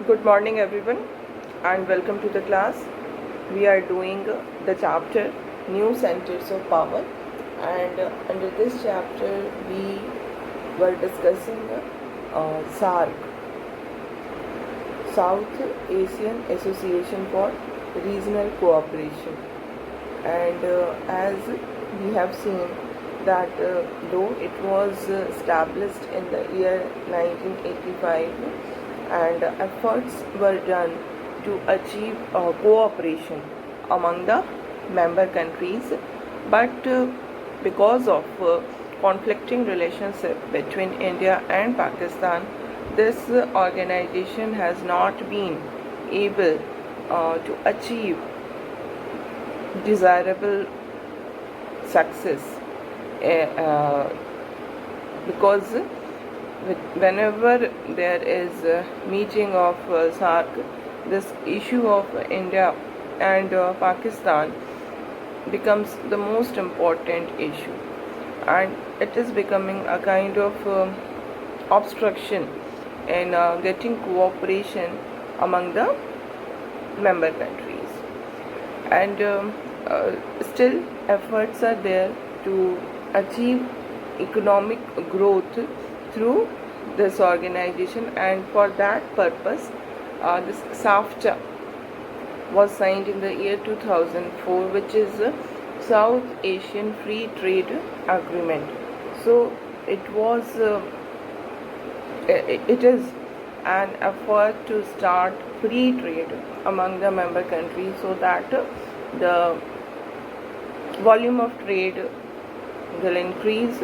Good morning, everyone, and welcome to the class. We are doing the chapter New Centers of Power, and under this chapter, we were discussing SARC, South Asian Association for Regional Cooperation. And as we have seen that though it was established in the year 1985, and efforts were done to achieve cooperation among the member countries, but because of conflicting relationship between India and Pakistan, this organization has not been able to achieve desirable success because whenever there is a meeting of SARC, this issue of India and Pakistan becomes the most important issue, and it is becoming a kind of obstruction in getting cooperation among the member countries. And still efforts are there to achieve economic growth through this organization, and for that purpose this SAFTA was signed in the year 2004, which is a South Asian Free Trade Agreement. So it is an effort to start free trade among the member countries, so that the volume of trade will increase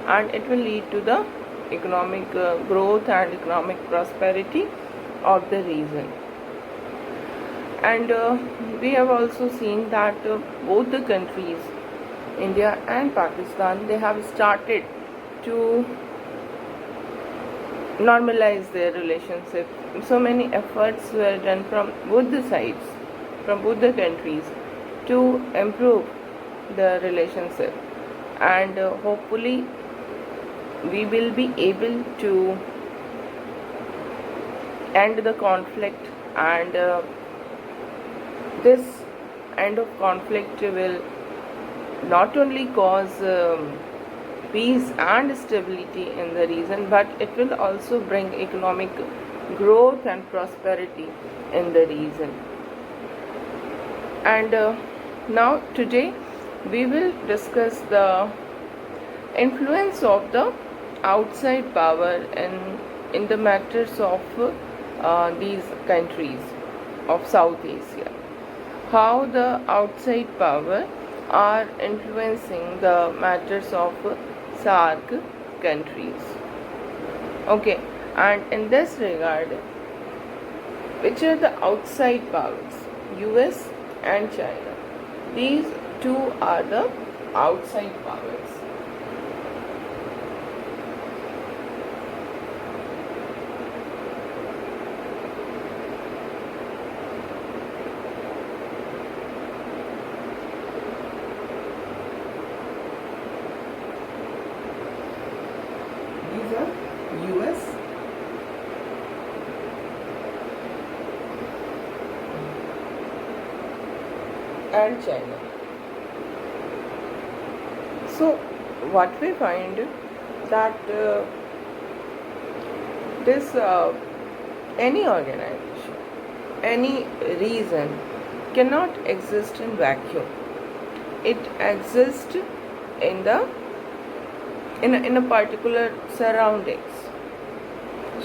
and it will lead to the economic growth and economic prosperity of the region. And we have also seen that both the countries, India and Pakistan, they have started to normalize their relationship. So many efforts were done from both the sides, from both the countries, to improve the relationship, and hopefully we will be able to end the conflict, and this end of conflict will not only cause peace and stability in the region, but it will also bring economic growth and prosperity in the region. And now today we will discuss the influence of the outside power in the matters of these countries of South Asia. How the outside power are influencing the matters of SARC countries. Okay, and in this regard, which are the outside powers? US and China. These two are the outside powers. These are US and China. So what we find that this any organization, any region cannot exist in vacuum. It exists in a particular surroundings.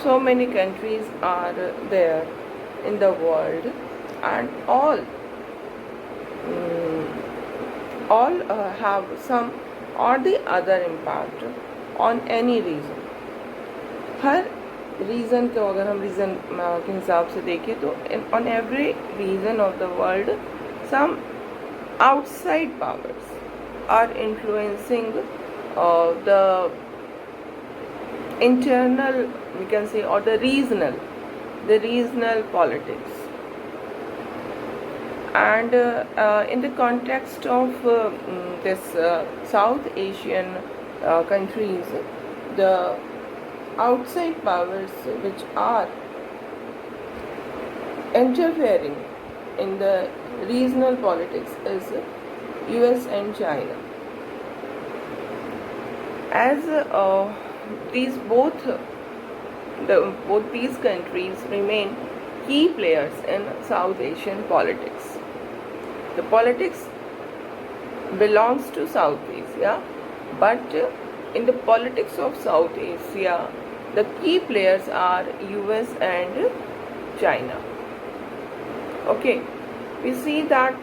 So many countries are there in the world, and all have some or the other impact on any region. हर region को अगर हम reason के हिसाब से देखें तो on every region of the world some outside powers are influencing the internal, we can say, or the regional politics. And in the context of this South Asian countries, the outside powers which are interfering in the regional politics is US and China. As both these countries remain key players in South Asian politics. The politics belongs to South Asia, but in the politics of South Asia, the key players are US and China. Okay, we see that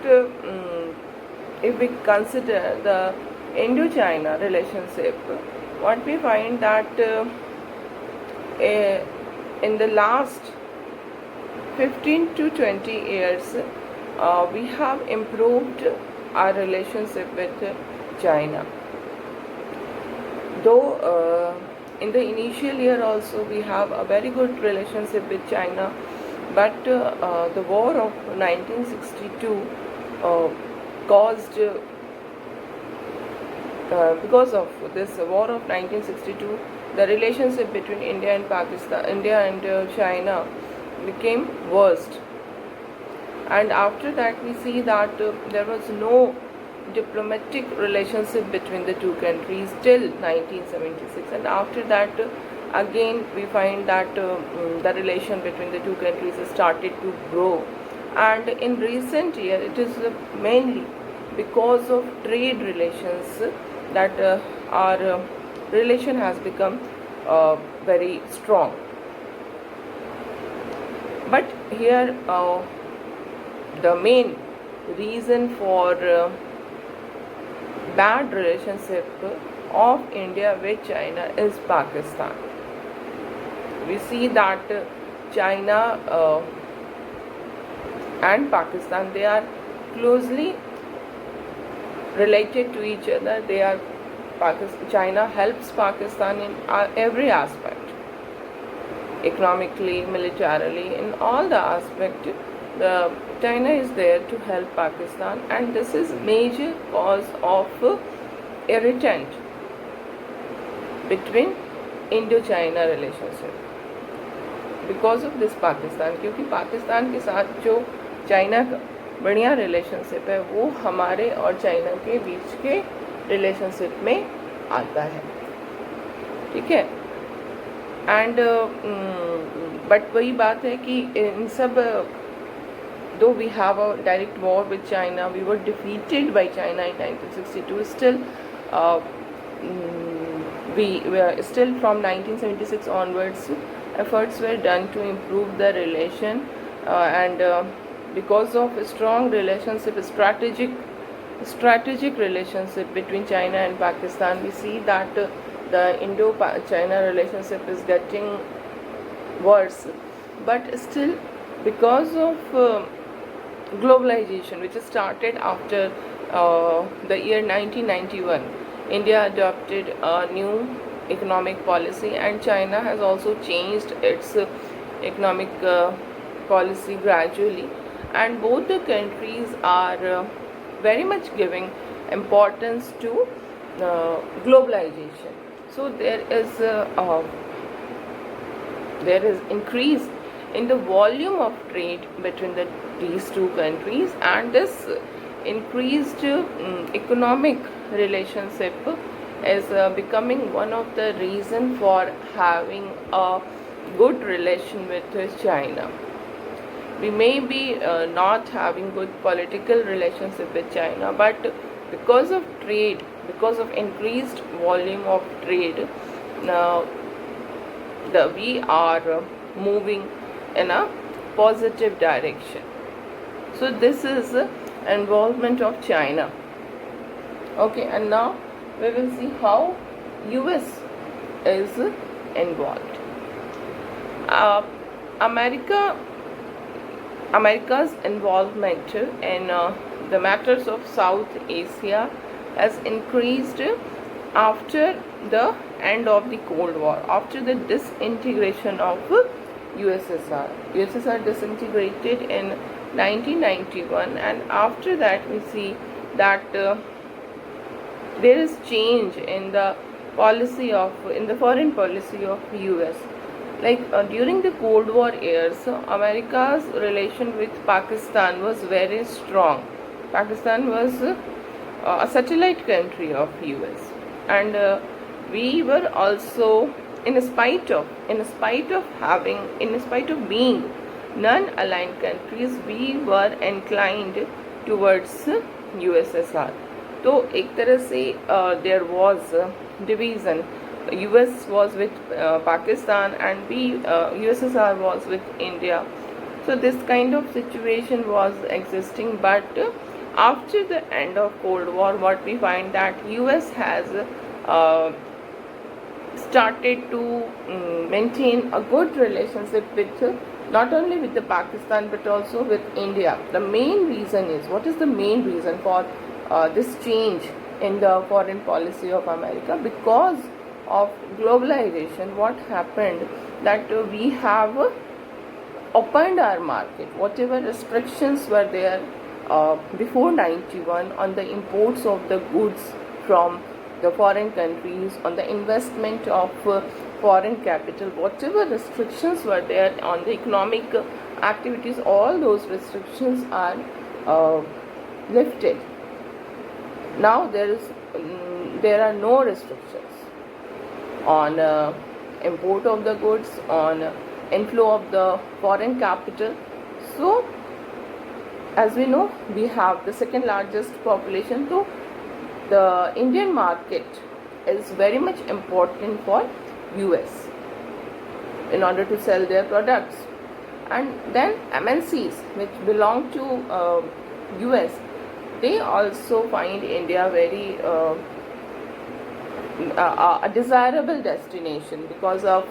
if we consider the Indo-China relationship, what we find that in the last 15 to 20 years, we have improved our relationship with China. Though in the initial year also we have a very good relationship with China, but the war of 1962 caused because of this war of 1962, the relationship between India and China became worst. And after that we see that there was no diplomatic relationship between the two countries till 1976, and after that again we find that the relation between the two countries started to grow. And in recent year it is mainly because of trade relations that our relation has become very strong. But here the main reason for bad relationship of India with China is Pakistan. We see that China and Pakistan, they are closely related to each other. China helps Pakistan in every aspect, economically, militarily, in all the aspects. China is there to help Pakistan, and this is major cause of irritant between Indo-China relationship. Because of this Pakistan, क्योंकि पाकिस्तान के साथ जो China का बढ़िया relationship है वो हमारे और चाइना के बीच के रिलेशनशिप में आता है, ठीक है. एंड बट वही बात है कि इन सब though we have a direct war with China, we were defeated by China in 1962, still we were still from 1976 onwards efforts were done to improve the relation, and because of a strong relationship, strategic relationship between China and Pakistan, we see that the Indo-China relationship is getting worse. But still, because of globalization, which started after the year 1991, India adopted a new economic policy, and China has also changed its economic policy gradually, and both the countries are very much giving importance to globalization. So there is increase in the volume of trade between these two countries, and this increased economic relationship is becoming one of the reason for having a good relation with China. We may be not having good political relationship with China, but because of trade, because of increased volume of trade, we are moving in a positive direction. So this is involvement of China. Okay, and now we will see how US is involved. America's involvement in the matters of South Asia has increased after the end of the Cold War, after the disintegration of USSR. USSR disintegrated in 1991, and after that we see that there is change in the foreign policy of US. Like during the Cold War years, America's relation with Pakistan was very strong. Pakistan was a satellite country of US, and we were also, in spite of being non-aligned countries, we were inclined towards USSR. तो एक तरह से there was division. US was with Pakistan, and USSR was with India. So this kind of situation was existing, but after the end of Cold War, what we find that US has started to maintain a good relationship with not only with the Pakistan but also with India. The main reason is, what is the main reason for this change in the foreign policy of America? Because of globalization, what happened that we have opened our market. Whatever restrictions were there before 91 on the imports of the goods from the foreign countries, on the investment of foreign capital, whatever restrictions were there on the economic activities, all those restrictions are lifted. Now there are no restrictions on import of the goods, on inflow of the foreign capital. So as we know, we have the second largest population, so the Indian market is very much important for US in order to sell their products. And then MNCs which belong to US, they also find India very a desirable destination because of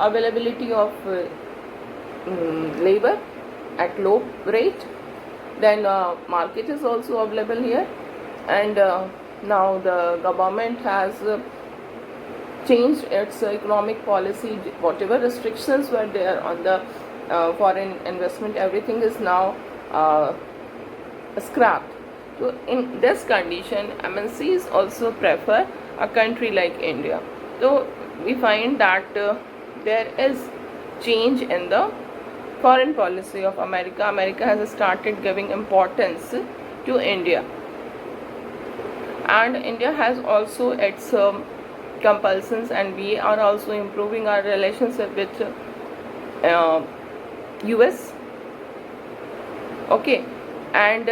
availability of labor at low rate. Then market is also available here, and now the government has changed its economic policy. Whatever restrictions were there on the foreign investment, everything is now scrapped. So in this condition, MNCs also prefer a country like India. So we find that there is change in the foreign policy of America. America has started giving importance to India, and India has also its compulsions, and we are also improving our relationship with US. Okay, and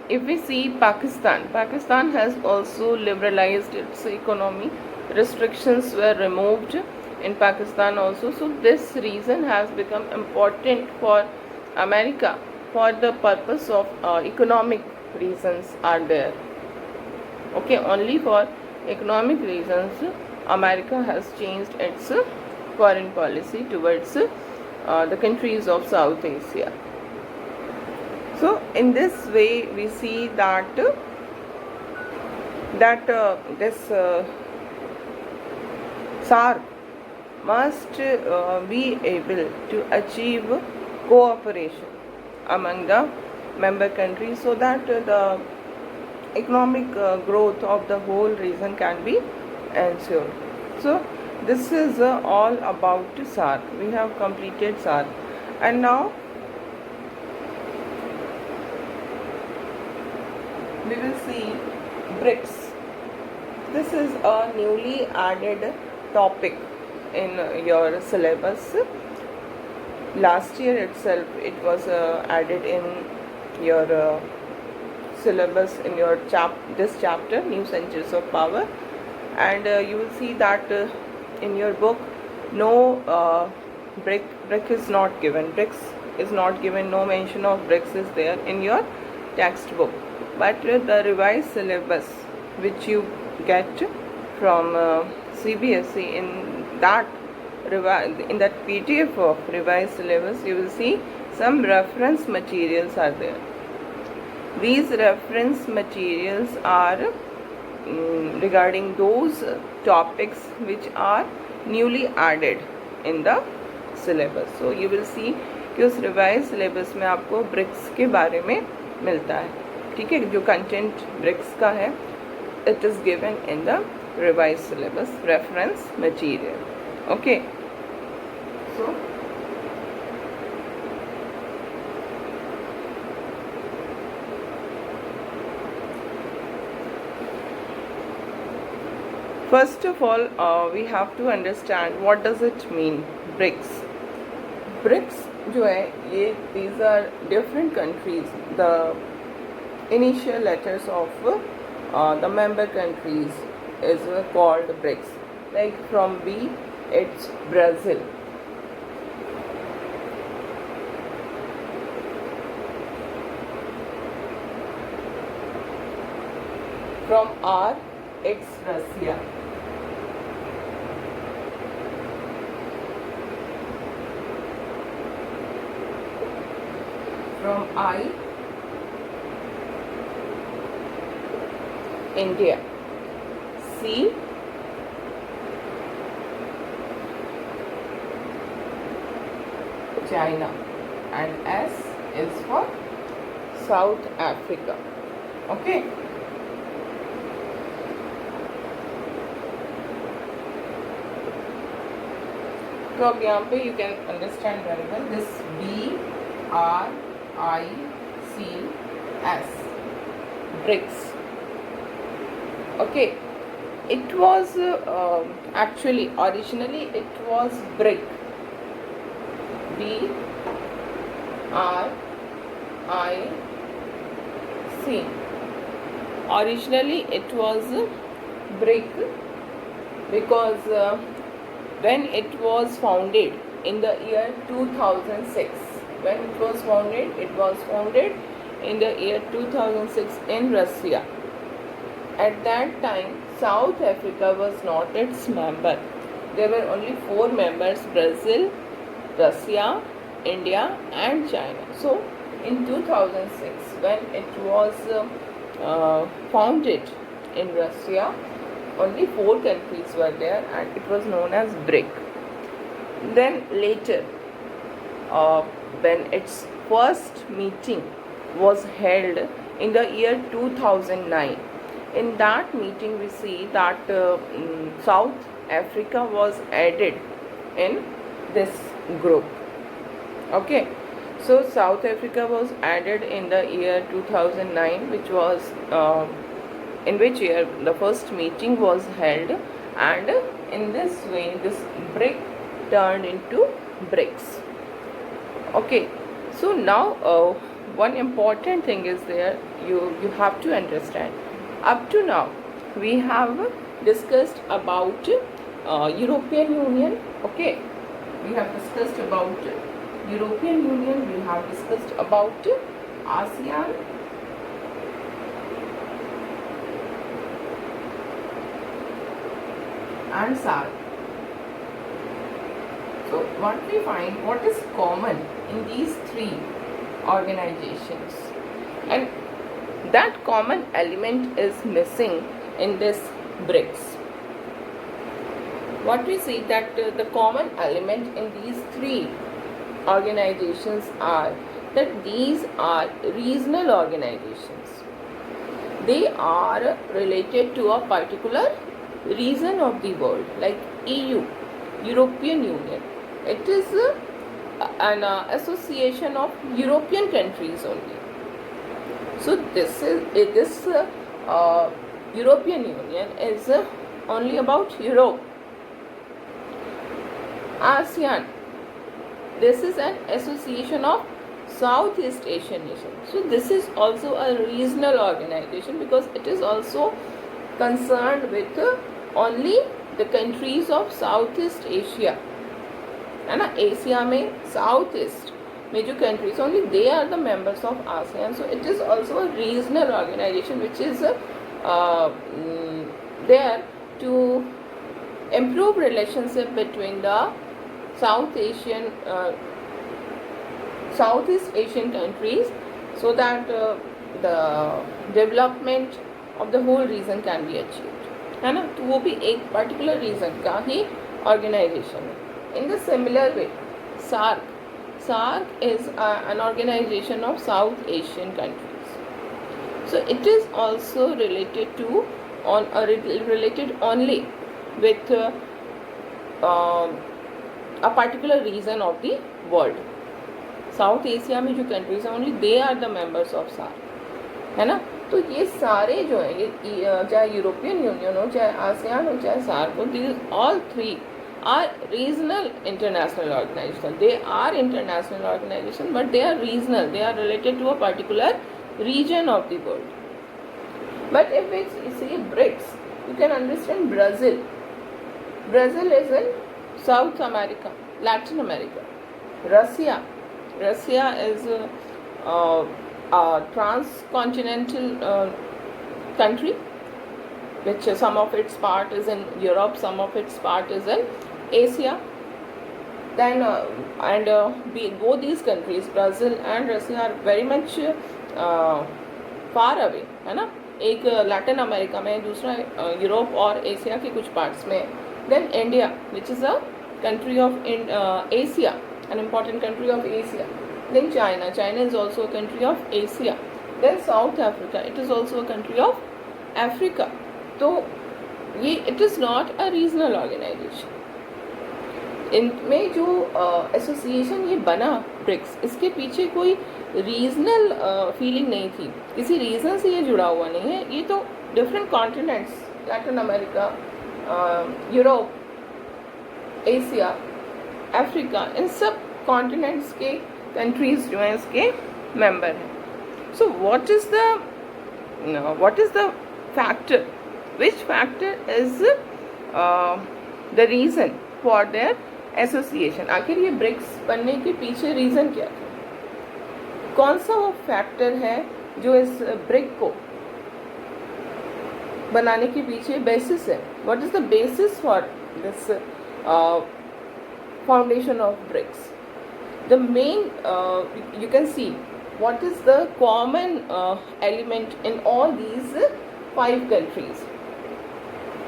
if we see Pakistan has also liberalized its economy. Restrictions were removed in Pakistan also. So this reason has become important for America, for the purpose of economic reasons are there. Okay, only for economic reasons America has changed its foreign policy towards the countries of South Asia. So in this way we see that this SAARC must be able to achieve cooperation among the member countries so that the economic growth of the whole region can be ensured. So this is all about SAARC. We have completed SAARC, and now we will see BRICS. This is a newly added topic in your syllabus. Last year itself it was added in your syllabus in your this chapter, New Centuries of Power, and you will see that in your book no BRIC is not given. BRICS is not given. No mention of BRICS is there in your textbook. But the revised syllabus which you get from CBSE, in that PDF of revised syllabus, you will see some reference materials are there. These reference materials are regarding those topics which are newly added in the syllabus. So you will see कि उस revised syllabus में आपको BRICS के बारे में मिलता है. ठीक है, जो कंटेंट ब्रिक्स का है, it is given in the revise syllabus reference material. Okay, So first of all, we have to understand what does it mean, BRICS. BRICS जो है ये these are different countries. The initial letters of the member countries is called BRICS. Like from B, it's Brazil. From R, it's Russia. From I, India. C, China. And S is for South Africa. Okay. तो अब यहाँ पे you can understand very well this B R I C S BRICS. Okay, it was actually originally it was BRIC. B R I C. Originally it was BRIC because when it was founded in the year 2006. When it was founded in the year 2006 in Russia. At that time, South Africa was not its member. There were only 4 members: Brazil, Russia, India and China. So, in 2006, when it was founded in Russia, only 4 countries were there and it was known as BRIC. Then later, when its first meeting was held in the year 2009, in that meeting we see that South Africa was added in this group. Okay, so South Africa was added in the year 2009, which was in which year the first meeting was held, and in this way this BRIC turned into BRICS. Okay, so now one important thing is there, you have to understand. Up to now we have discussed about European Union. Okay, we have discussed about European Union, we have discussed about ASEAN, and SAARC. So what we find, what is common in these 3 organizations, and that common element is missing in this BRICS. What we see that the common element in these 3 organizations are that these are regional organizations. They are related to a particular region of the world, like EU, European Union. It is an association of European countries only. So this European Union is only about Europe. ASEAN, this is an association of Southeast Asian nations. So this is also a regional organization because it is also concerned with only the countries of Southeast Asia. है ना, Asia में south east में जो countries, only they are the members of ASEAN. So it is also a regional organization which is there to improve relationship between the Southeast Asian countries, so that the development of the whole region can be achieved, है ना. तो वो भी एक particular region का ही organization है. In the similar way, SAARC is an organization of South Asian countries. So it is also related to related only with a particular region of the world. South Asia में जो countries हैं only they are the members of SAARC, है ना. तो ये सारे जो हैं, ये चाहे यूरोपियन यूनियन हो, चाहे आसियान हो, चाहे सार्क हो, these all three are regional international organization. They are international organization, but they are regional. They are related to a particular region of the world. But if we see BRICS, you can understand Brazil. Brazil is in South America, Latin America. Russia is a transcontinental country, which some of its part is in Europe, some of its part is in Asia. Then both these countries, Brazil and Russia, are very much far away, है ना. एक Latin America में, दूसरा Europe और Asia के कुछ parts में. Then India, which is a country of Asia, an important country of Asia. Then China is also a country of Asia. Then South Africa, it is also a country of Africa. तो ये it is not a regional organization. इनमें जो association ये बना BRICS, इसके पीछे कोई regional feeling नहीं थी, किसी रीजन से ये जुड़ा हुआ नहीं है. ये तो different continents, Latin America, Europe, Asia, Africa, इन सब कॉन्टिनेंट्स के कंट्रीज जो हैं इसके मेंबर हैं. So what is the factor, which factor is the reason for their association. आखिर ये ब्रिक्स बनने के पीछे रीज़न क्या था, कौन सा वो फैक्टर है जो इस ब्रिक को बनाने के पीछे बेसिस है. What is the basis for this foundation of BRICS? The main, you can see what is the common element in all these 5 countries.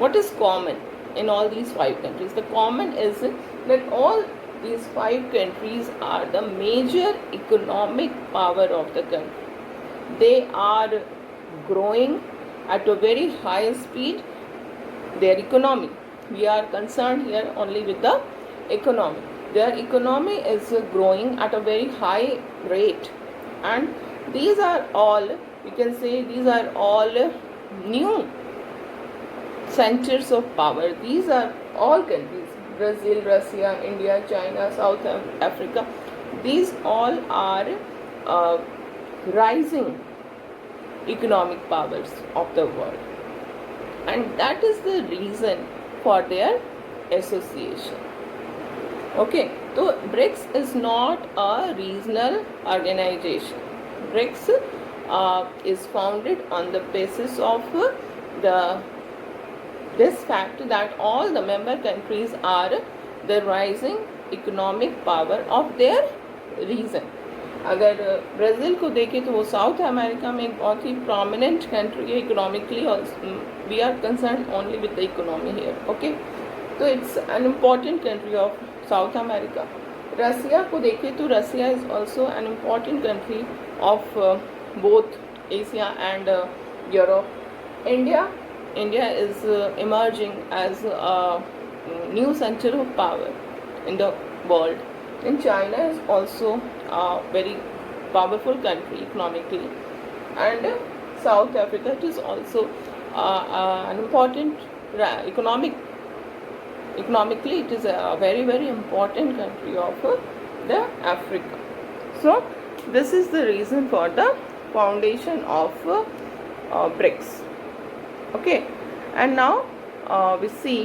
What is common in all these 5 countries? The common is that all these 5 countries are the major economic power of the country. They are growing at a very high speed, their economy. We are concerned here only with the economy. Their economy is growing at a very high rate, and these are all, you can say, these are all new centers of power. These are all countries, Brazil, Russia, India, China, South Africa. These all are rising economic powers of the world, and that is the reason for their association. Okay, so BRICS is not a regional organization. BRICS is founded on the basis of this fact that all the member countries are the rising economic power of their region. अगर Brazil को देखें तो वो South America में एक बहुत ही prominent country है economically. We are concern only with the economy here. Okay, तो it's an important country of South America. Russia को देखें तो Russia is also an important country of both Asia and Europe. India is emerging as a new centre of power in the world. And China is also a very powerful country economically, and South Africa, it is also an important economically it is a very, very important country of the Africa. So this is the reason for the foundation of BRICS. Okay, and now we see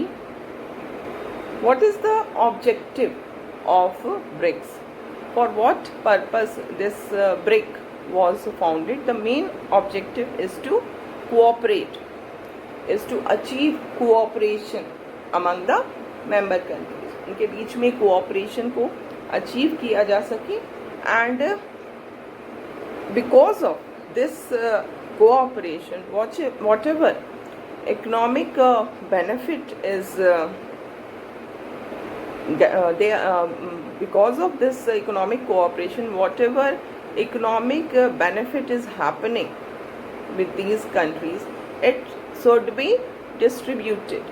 what is the objective of BRICS. For what purpose this BRIC was founded? The main objective is to cooperate, is to achieve cooperation among the member countries. उनके बीच में cooperation को achieve किया जा सके, and because of this cooperation, whatever economic benefit is because of this economic cooperation, whatever economic benefit is happening with these countries, it should be distributed.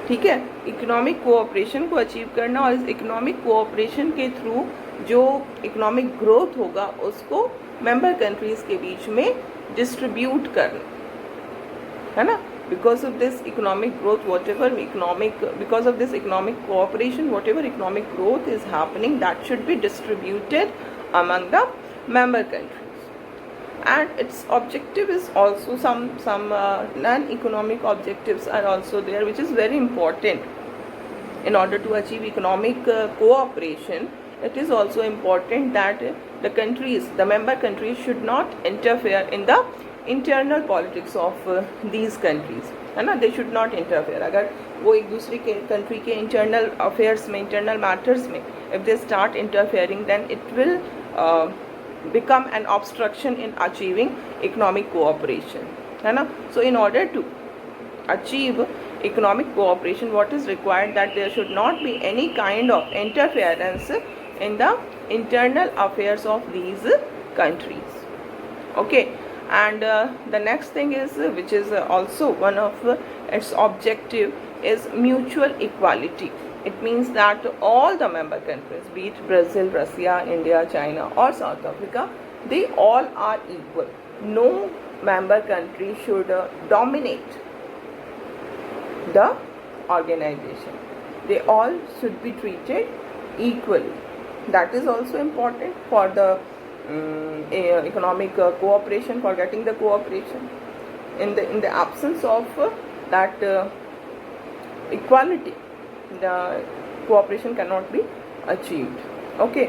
ठीक है, economic cooperation को achieve करना और इस इकोनॉमिक कोऑपरेशन के through जो economic growth होगा उसको मेंबर कंट्रीज़ के बीच में डिस्ट्रीब्यूट करना, है ना. Because of this economic growth, because of this economic cooperation, whatever economic growth is happening, that should be distributed among the member countries. And its objective is also some non-economic objectives are also there, which is very important. In order to achieve economic cooperation, it is also important that the member countries should not interfere in the internal politics of these countries, है ना. They should not interfere. अगर वो एक दूसरे के country के internal affairs में, internal matters में if they start interfering, then it will become an obstruction in achieving economic cooperation, है ना. So in order to achieve economic cooperation, what is required, that there should not be any kind of interference in the internal affairs of these countries. Okay. And the next thing is, which is also one of its objective, is mutual equality. It means that all the member countries, be it Brazil, Russia, India, China or South Africa, they all are equal. No member country should dominate the organization. They all should be treated equally. That is also important for the economic cooperation, for getting the cooperation. In the absence of that equality, the cooperation cannot be achieved. Okay,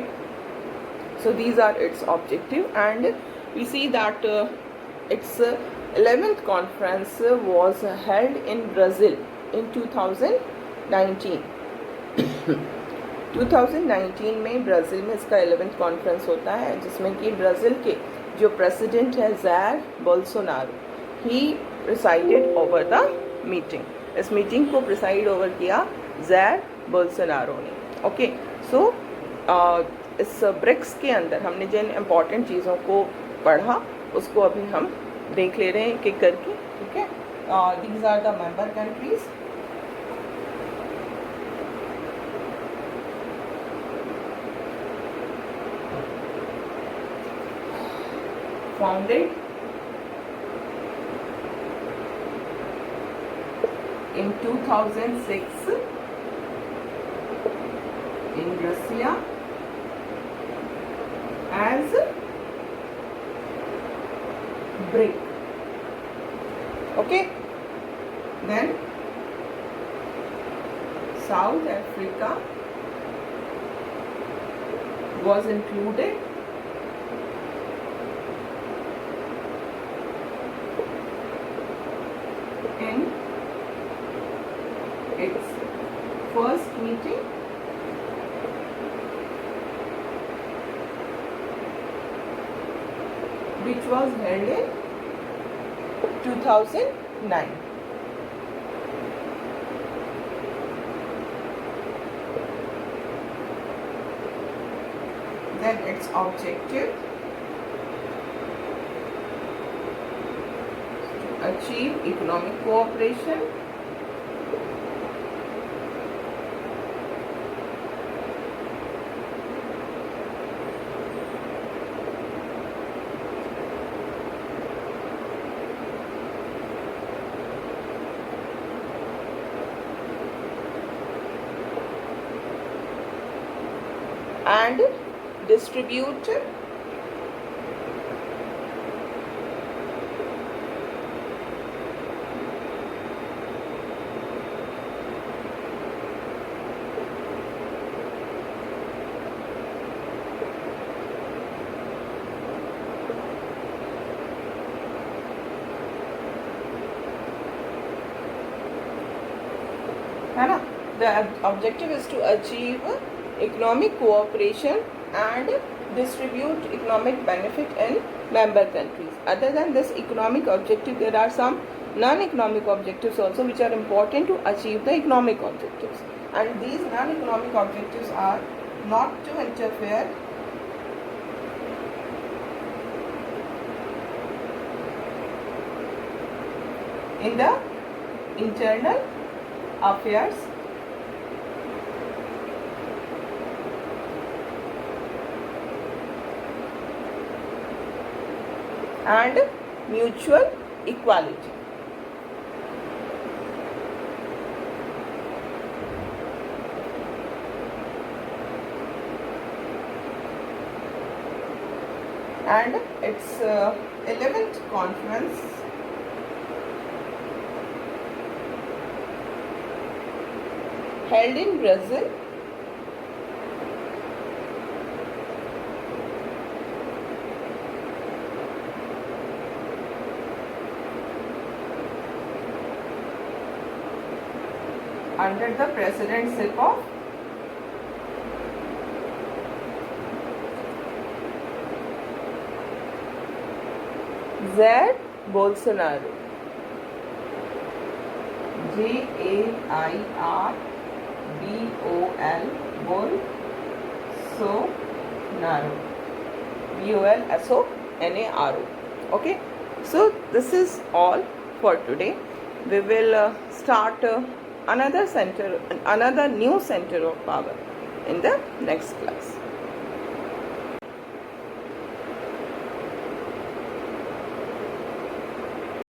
so these are its objective, and we see that its 11th conference was held in Brazil in 2019. 2019 में Brazil में इसका 11th conference होता है, जिसमें कि Brazil के जो president है Jair Bolsonaro, he presided over the meeting. इस मीटिंग को प्रिसाइड ओवर किया ज़ैर बोल्सोनारो ने. ओके, सो इस ब्रिक्स के अंदर हमने जिन इम्पॉर्टेंट चीज़ों को पढ़ा उसको अभी हम देख ले रहे हैं एक एक करके. ठीक है, these are the member countries. Founded in 2006 in Russia as BRIC. Okay, then South Africa was included in its first meeting which was held in 2009. Then its objective achieve economic cooperation, and distribute है ना. The objective is to achieve economic cooperation and distribute economic benefit in member countries. Other than this economic objective, there are some non-economic objectives also which are important to achieve the economic objectives. And these non-economic objectives are not to interfere in the internal affairs, and mutual equality. And its 11th conference held in Brazil under the presidency of Jair Bolsonaro. Jair Bolsonaro. Bolsonaro. Okay, so this is all for today. We will start another new center of power in the next class.